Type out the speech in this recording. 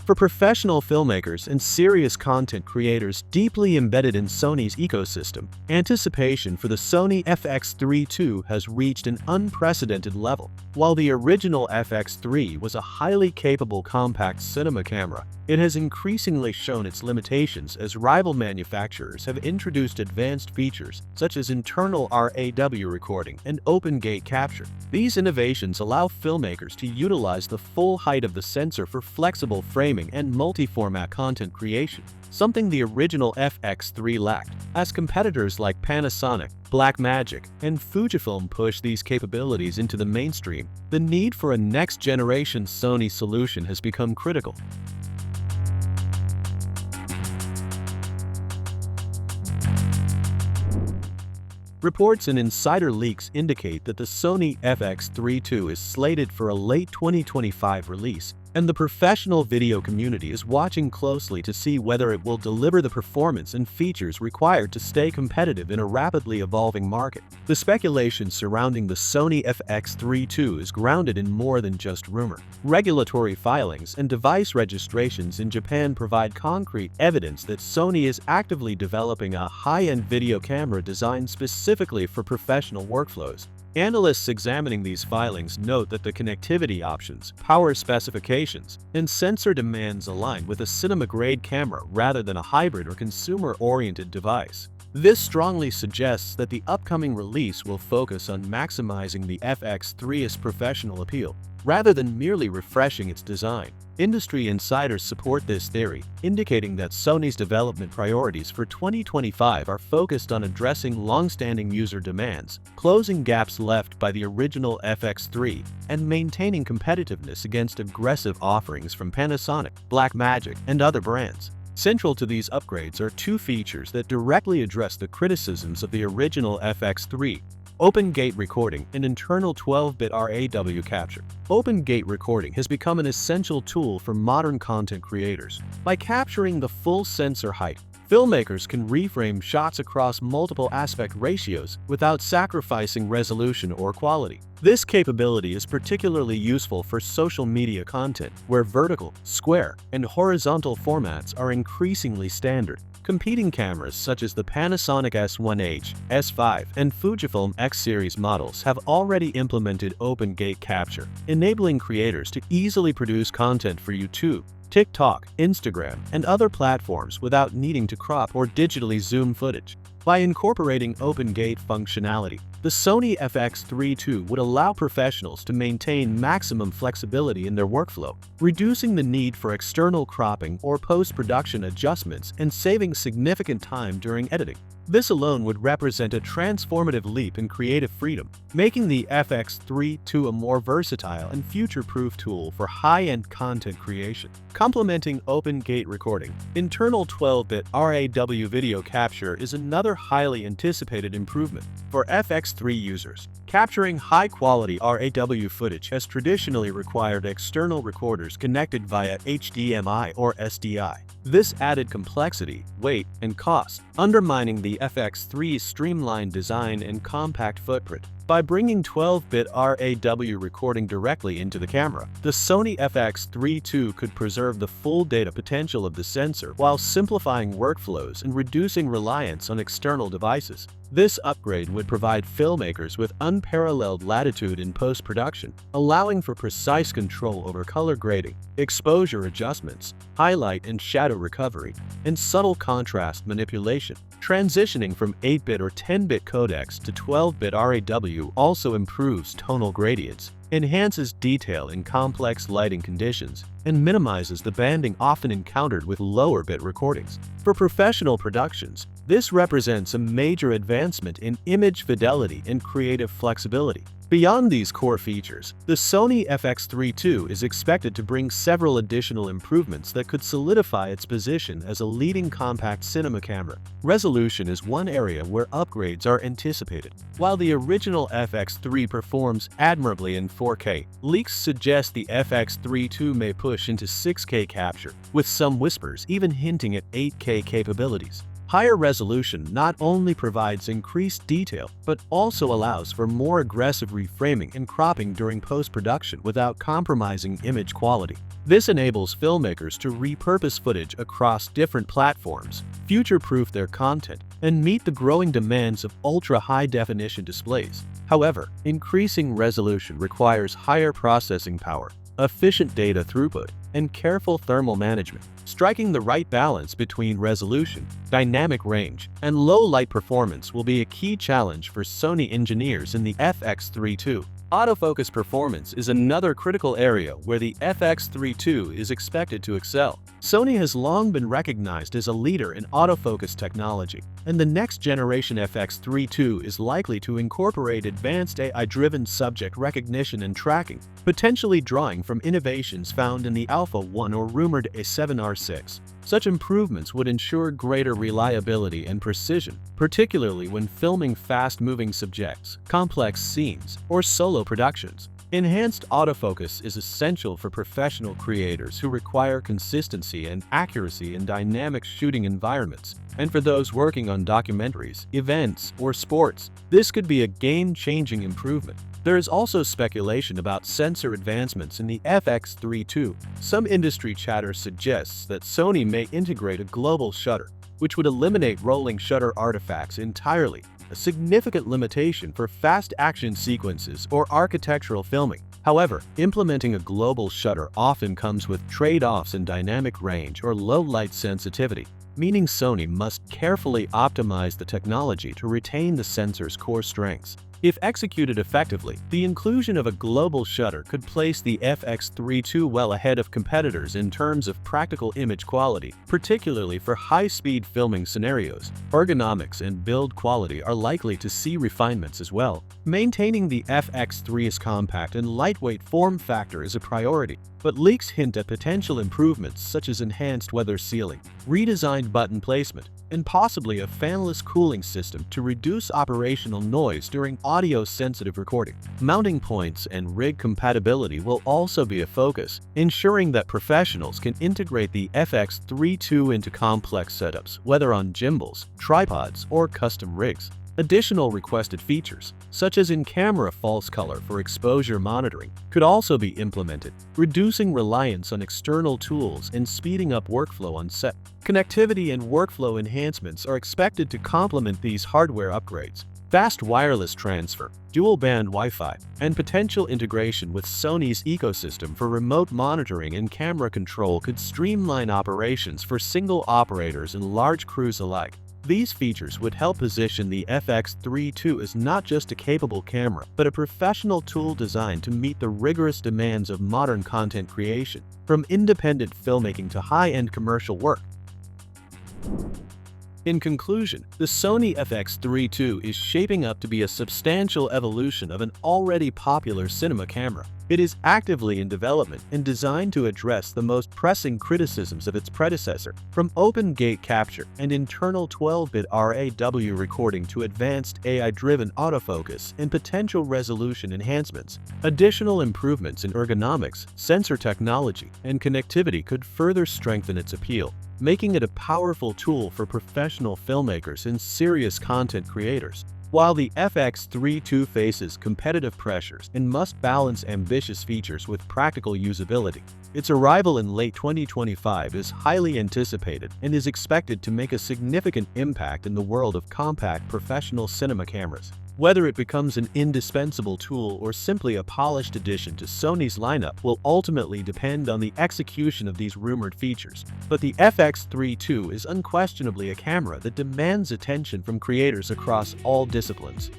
For professional filmmakers and serious content creators deeply embedded in Sony's ecosystem, anticipation for the Sony FX3 II has reached an unprecedented level. While the original FX3 was a highly capable compact cinema camera, it has increasingly shown its limitations as rival manufacturers have introduced advanced features such as internal RAW recording and open gate capture. These innovations allow filmmakers to utilize the full height of the sensor for flexible framing and multi-format content creation, something the original FX3 lacked. As competitors like Panasonic, Blackmagic, and Fujifilm push these capabilities into the mainstream, the need for a next-generation Sony solution has become critical. Reports and insider leaks indicate that the Sony FX3 II is slated for a late 2025 release, and the professional video community is watching closely to see whether it will deliver the performance and features required to stay competitive in a rapidly evolving market. The speculation surrounding the Sony FX3 II is grounded in more than just rumor. Regulatory filings and device registrations in Japan provide concrete evidence that Sony is actively developing a high-end video camera designed specifically for professional workflows. Analysts examining these filings note that the connectivity options, power specifications, and sensor demands align with a cinema-grade camera rather than a hybrid or consumer-oriented device. This strongly suggests that the upcoming release will focus on maximizing the FX3's professional appeal, rather than merely refreshing its design. Industry insiders support this theory, indicating that Sony's development priorities for 2025 are focused on addressing long-standing user demands, closing gaps left by the original FX3, and maintaining competitiveness against aggressive offerings from Panasonic, Blackmagic, and other brands. Central to these upgrades are two features that directly address the criticisms of the original FX3: open gate recording and internal 12-bit RAW capture. Open gate recording has become an essential tool for modern content creators. By capturing the full sensor height, filmmakers can reframe shots across multiple aspect ratios without sacrificing resolution or quality. This capability is particularly useful for social media content, where vertical, square, and horizontal formats are increasingly standard. Competing cameras such as the Panasonic S1H, S5, and Fujifilm X-series models have already implemented open gate capture, enabling creators to easily produce content for YouTube, TikTok, Instagram, and other platforms without needing to crop or digitally zoom footage. By incorporating open gate functionality, the Sony FX3 II would allow professionals to maintain maximum flexibility in their workflow, reducing the need for external cropping or post-production adjustments and saving significant time during editing. This alone would represent a transformative leap in creative freedom, making the FX3 II a more versatile and future-proof tool for high-end content creation. Complementing open gate recording, internal 12-bit RAW video capture is another highly anticipated improvement. For FX3 users, capturing high-quality RAW footage has traditionally required external recorders connected via HDMI or SDI. This added complexity, weight, and cost, undermining the FX3's streamlined design and compact footprint. By bringing 12-bit RAW recording directly into the camera, the Sony FX3 II could preserve the full data potential of the sensor while simplifying workflows and reducing reliance on external devices. This upgrade would provide filmmakers with unparalleled latitude in post-production, allowing for precise control over color grading, exposure adjustments, highlight and shadow recovery, and subtle contrast manipulation. Transitioning from 8-bit or 10-bit codecs to 12-bit RAW also improves tonal gradients, enhances detail in complex lighting conditions, and minimizes the banding often encountered with lower bit recordings. For professional productions, this represents a major advancement in image fidelity and creative flexibility. Beyond these core features, the Sony FX3 II is expected to bring several additional improvements that could solidify its position as a leading compact cinema camera. Resolution is one area where upgrades are anticipated. While the original FX3 performs admirably in 4K, leaks suggest the FX3 II may push into 6K capture, with some whispers even hinting at 8K capabilities. Higher resolution not only provides increased detail, but also allows for more aggressive reframing and cropping during post-production without compromising image quality. This enables filmmakers to repurpose footage across different platforms, future-proof their content, and meet the growing demands of ultra-high-definition displays. However, increasing resolution requires higher processing power, efficient data throughput, and careful thermal management. Striking the right balance between resolution, dynamic range, and low-light performance will be a key challenge for Sony engineers in the FX3 II. Autofocus performance is another critical area where the FX3 II is expected to excel. Sony has long been recognized as a leader in autofocus technology, and the next generation FX3 II is likely to incorporate advanced AI-driven subject recognition and tracking, potentially drawing from innovations found in the Alpha 1 or rumored A7R6. Such improvements would ensure greater reliability and precision, particularly when filming fast-moving subjects, complex scenes, or solo productions. Enhanced autofocus is essential for professional creators who require consistency and accuracy in dynamic shooting environments, and for those working on documentaries, events, or sports, this could be a game-changing improvement. There is also speculation about sensor advancements in the FX3 II. Some industry chatter suggests that Sony may integrate a global shutter, which would eliminate rolling shutter artifacts entirely, a significant limitation for fast action sequences or architectural filming. However, implementing a global shutter often comes with trade-offs in dynamic range or low light sensitivity, meaning Sony must carefully optimize the technology to retain the sensor's core strengths. If executed effectively, the inclusion of a global shutter could place the FX3 II well ahead of competitors in terms of practical image quality, particularly for high-speed filming scenarios. Ergonomics and build quality are likely to see refinements as well. Maintaining the FX3's compact and lightweight form factor is a priority, but leaks hint at potential improvements such as enhanced weather sealing, redesigned button placement, and possibly a fanless cooling system to reduce operational noise during audio-sensitive recording. Mounting points and rig compatibility will also be a focus, ensuring that professionals can integrate the FX3 II into complex setups, whether on gimbals, tripods, or custom rigs. Additional requested features, such as in-camera false color for exposure monitoring, could also be implemented, reducing reliance on external tools and speeding up workflow on set. Connectivity and workflow enhancements are expected to complement these hardware upgrades. Fast wireless transfer, dual-band Wi-Fi, and potential integration with Sony's ecosystem for remote monitoring and camera control could streamline operations for single operators and large crews alike. These features would help position the FX3 II as not just a capable camera, but a professional tool designed to meet the rigorous demands of modern content creation, from independent filmmaking to high-end commercial work. In conclusion, the Sony FX3 II is shaping up to be a substantial evolution of an already popular cinema camera. It is actively in development and designed to address the most pressing criticisms of its predecessor, from open gate capture and internal 12-bit RAW recording to advanced AI-driven autofocus and potential resolution enhancements. Additional improvements in ergonomics, sensor technology, and connectivity could further strengthen its appeal, making it a powerful tool for professional filmmakers and serious content creators. While the FX3 II faces competitive pressures and must balance ambitious features with practical usability, its arrival in late 2025 is highly anticipated and is expected to make a significant impact in the world of compact professional cinema cameras. Whether it becomes an indispensable tool or simply a polished addition to Sony's lineup will ultimately depend on the execution of these rumored features. But the FX3 II is unquestionably a camera that demands attention from creators across all disciplines.